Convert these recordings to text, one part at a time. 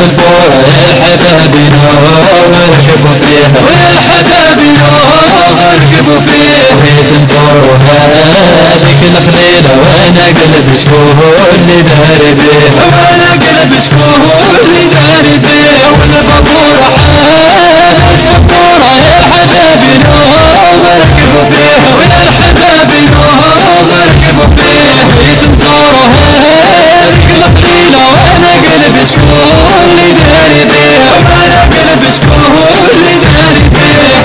البورة الحبابنا وركبوا فيها والحبابنا وركبوا فيها بغيت نزورها هذيك الخليلة وانا قلب شكون اللي داري بيها وانا قلب شكون اللي داري بيها والبابورة حالش البورة الحبابنا وركبوا فيها والحبابنا وركبوا فيها بغيت نزورها هذيك الخليلة وانا قلب شكون اللي داري بيها وانا قلب شكون اللي داري بيها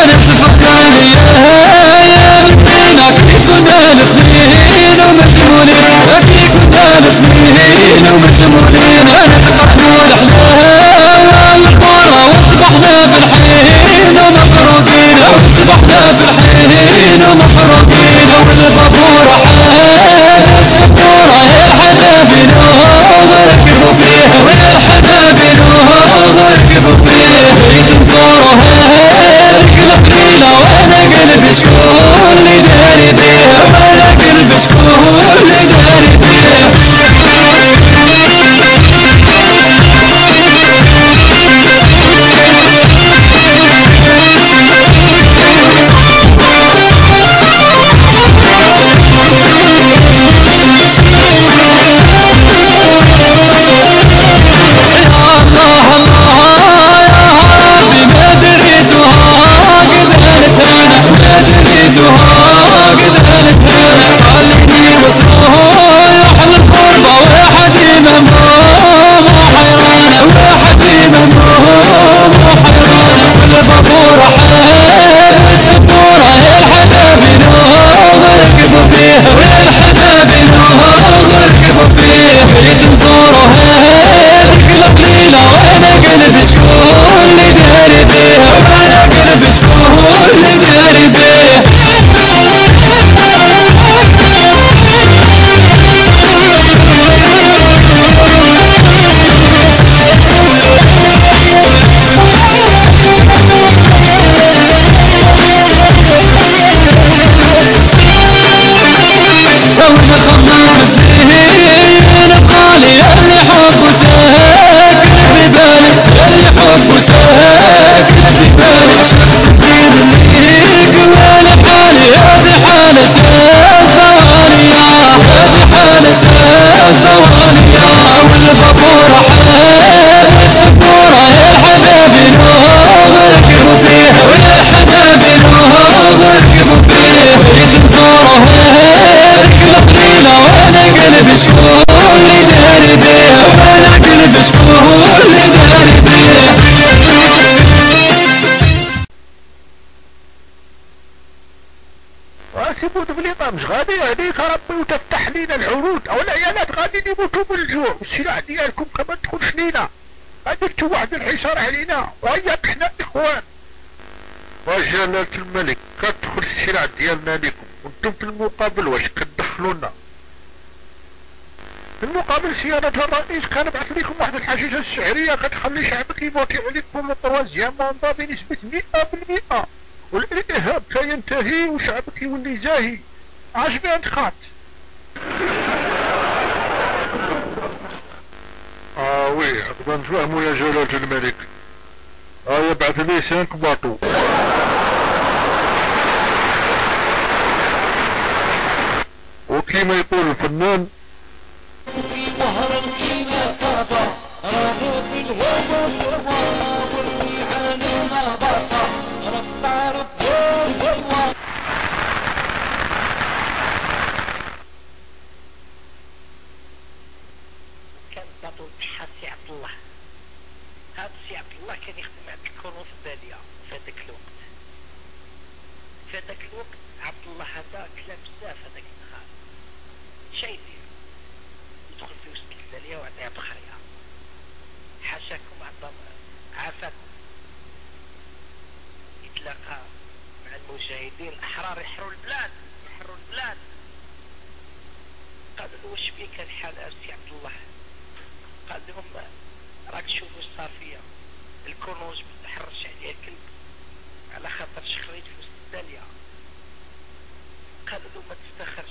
انا تفكرني يا مدينة كي كنا الاثنين ومجنونين كي كنا الاثنين ومجنونين انا تقطعنا الاحلام والقرى واصبحنا بالحين ومفروقين واصبحنا بالحين ومفروقين والبابورة حالش البورة الحبابنا وركبوا فيها والحبابنا وركبوا فيها بغيت نزورها هذيك الخليلة وانا قلب شكون اللي داري بيها وانا قلب شكون اللي داري بيها سيبوا دبليطة مش غادي عليك ربي وتفتح لينا العروض او العيالات غادي يموتوا من الجوع والسلع ديالكم كما تدخلش لينا غادي توعد الحصار علينا وهيا احنا اخوان وجلالة الملك كتدخل السلع ديالنا لكم وانتم في المقابل واش كتدخلونا في المقابل سيادة الرئيس كنبعث لكم واحد الحشيشة السعرية كتخلي شعبك يفوتي عليكم الطوازيام مونطا بنسبة 100% والارهاب كينتهي وشعبك يولي زاهي عجبي انت خات وي هكذا نفهمو يا جلالة الملك يبعث لي 5 باطو وكيما يقول الفنان وهرا كيما كازا رانو بالهوى سوا والقيعان ما باصا رب تعرف بالهوى كان باطو تحت سي عبد الله هاد سي عبد الله كان يخدم عند الكونو في البادية في هداك الوقت عبد الله هذا كلا بزاف هداك النهار شي يدير يدخل في وسط الدالية وعطيها بخرية حاشاكم عافاكم يتلاقى مع المجاهدين الأحرار يحروا البلاد قالوا قالوا واش بيك الحال سي عبد الله؟ قال لهم راك تشوفوا صار فيا الكروج ما تحرش عليها الكلب على خاطر شخريت في وسط الدالية. قالوا له ما تستخر